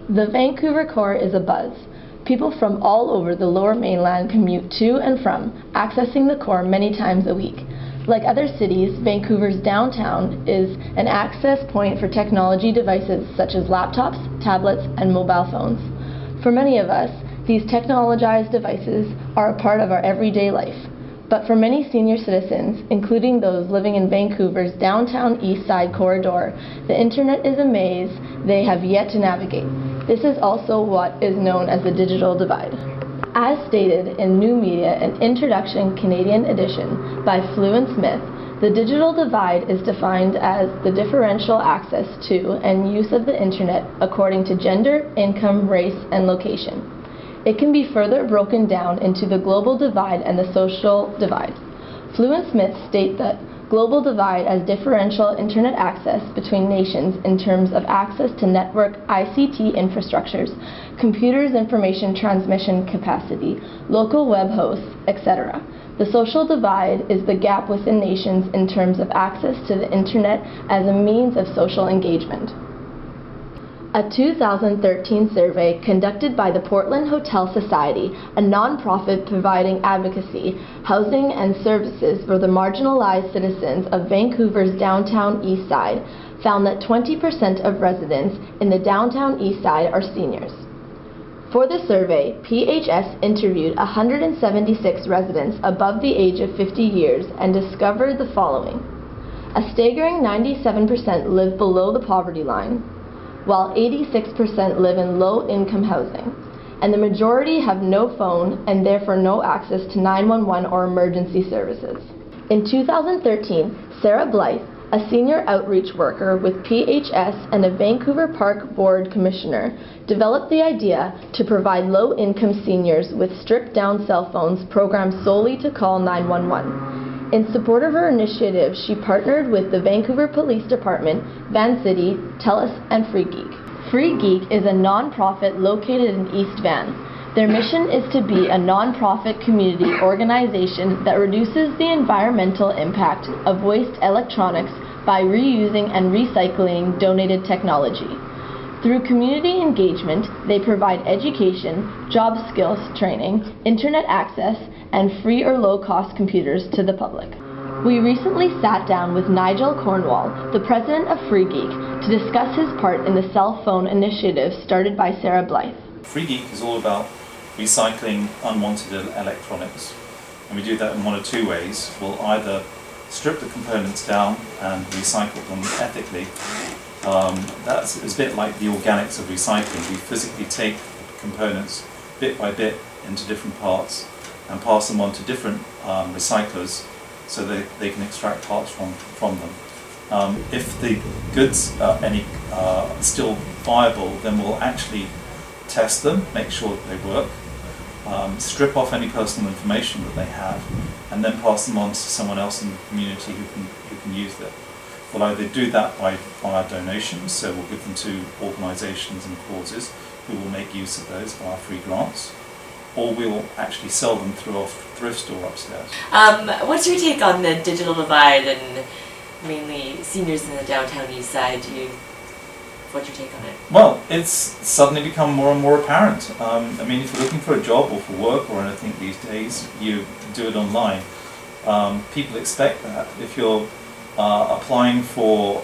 The Vancouver core is abuzz. People from all over the Lower Mainland commute to and from, accessing the core many times a week. Like other cities, Vancouver's downtown is an access point for technology devices such as laptops, tablets, and mobile phones. For many of us, these technologized devices are a part of our everyday life. But for many senior citizens, including those living in Vancouver's downtown Eastside corridor, the internet is a maze they have yet to navigate. This is also what is known as the digital divide. As stated in New Media, an Introduction Canadian edition by Leung Smith, the digital divide is defined as the differential access to and use of the internet according to gender, income, race, and location. It can be further broken down into the global divide and the social divide. Leung Smith state that global divide as differential internet access between nations in terms of access to network ICT infrastructures, computers information transmission capacity, local web hosts, etc. The social divide is the gap within nations in terms of access to the internet as a means of social engagement. A 2013 survey conducted by the Portland Hotel Society, a nonprofit providing advocacy, housing, and services for the marginalized citizens of Vancouver's downtown Eastside, found that 20% of residents in the downtown Eastside are seniors. For the survey, PHS interviewed 176 residents above the age of 50 years and discovered the following. A staggering 97% live below the poverty line, while 86% live in low-income housing, and the majority have no phone and therefore no access to 911 or emergency services. In 2013, Sarah Blythe, a senior outreach worker with PHS and a Vancouver Park Board Commissioner, developed the idea to provide low-income seniors with stripped-down cell phones programmed solely to call 911. In support of her initiative, she partnered with the Vancouver Police Department, Van City, TELUS, and Free Geek. Free Geek is a non-profit located in East Van. Their mission is to be a non-profit community organization that reduces the environmental impact of waste electronics by reusing and recycling donated technology. Through community engagement, they provide education, job skills training, internet access, and free or low-cost computers to the public. We recently sat down with Nigel Cornwall, the president of Free Geek, to discuss his part in the cell phone initiative started by Sarah Blythe. Free Geek is all about recycling unwanted electronics, and we do that in one of two ways. We'll either strip the components down and recycle them ethically. That's a bit like the organics of recycling. We physically take components bit by bit into different parts and pass them on to different recyclers so they can extract parts from them. If the goods are still viable, then we'll actually test them, make sure that they work, strip off any personal information that they have, and then pass them on to someone else in the community who can use them. We'll either do that by our donations, so we'll give them to organisations and causes who will make use of those via free grants, or we'll actually sell them through our thrift store upstairs. What's your take on the digital divide and mainly seniors in the downtown east side? What's your take on it? Well, it's suddenly become more and more apparent. I mean, if you're looking for a job or for work or anything these days, you do it online. People expect that. If you're applying for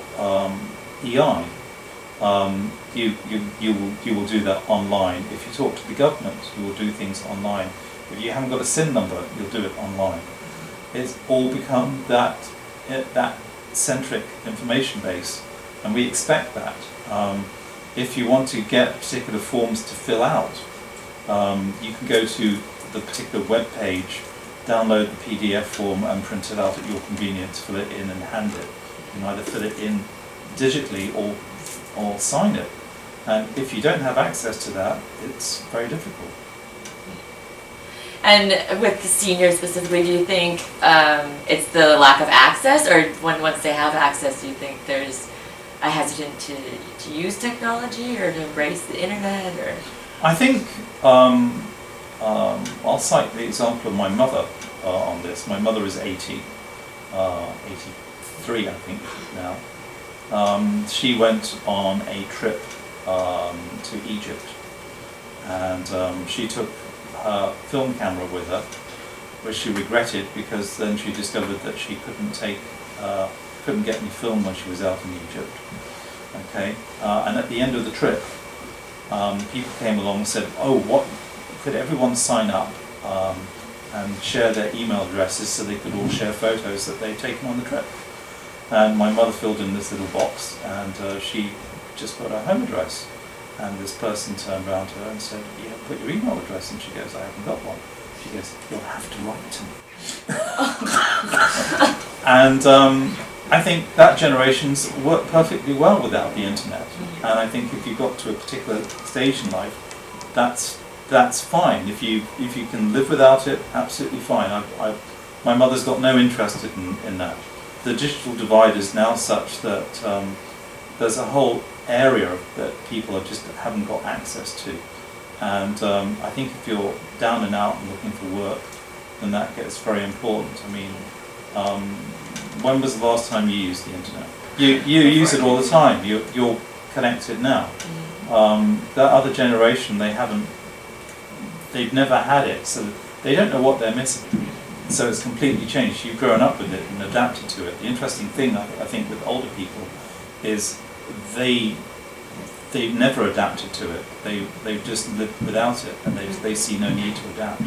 EI, you will do that online. If you talk to the government, you will do things online. If you haven't got a SIN number, you'll do it online. It's all become that centric information base, and we expect that. If you want to get particular forms to fill out, you can go to the particular web page, download the PDF form and print it out at your convenience, fill it in and hand it. You can either fill it in digitally or sign it. And if you don't have access to that, it's very difficult. And with the seniors specifically, do you think it's the lack of access, or once they have access, do you think there's a hesitant to use technology or to embrace the internet? Or I think I'll cite the example of my mother on this. My mother is 83, I think now. She went on a trip to Egypt, and she took her film camera with her, which she regretted because then she discovered that she couldn't get any film when she was out in Egypt. Okay, and at the end of the trip, people came along and said, "Oh, what could everyone sign up and share their email addresses so they could all share photos that they'd taken on the trip?" And my mother filled in this little box, and she just put her home address. And this person turned around to her and said, "Yeah, put your email address." And she goes, "I haven't got one." She goes, "You'll have to write to me." And I think that generation's worked perfectly well without the internet. And I think if you got to a particular stage in life, that's fine. If you can live without it, absolutely fine. My mother's got no interest in that. The digital divide is now such that there's a whole area that people just haven't got access to. And I think if you're down and out and looking for work, then that gets very important. I mean, when was the last time you used the internet? You use it all the time. You're connected now. That other generation, they've never had it, so they don't know what they're missing. So it's completely changed. You've grown up with it and adapted to it. The interesting thing, I think, with older people is they've never adapted to it. They've just lived without it, and they see no need to adapt.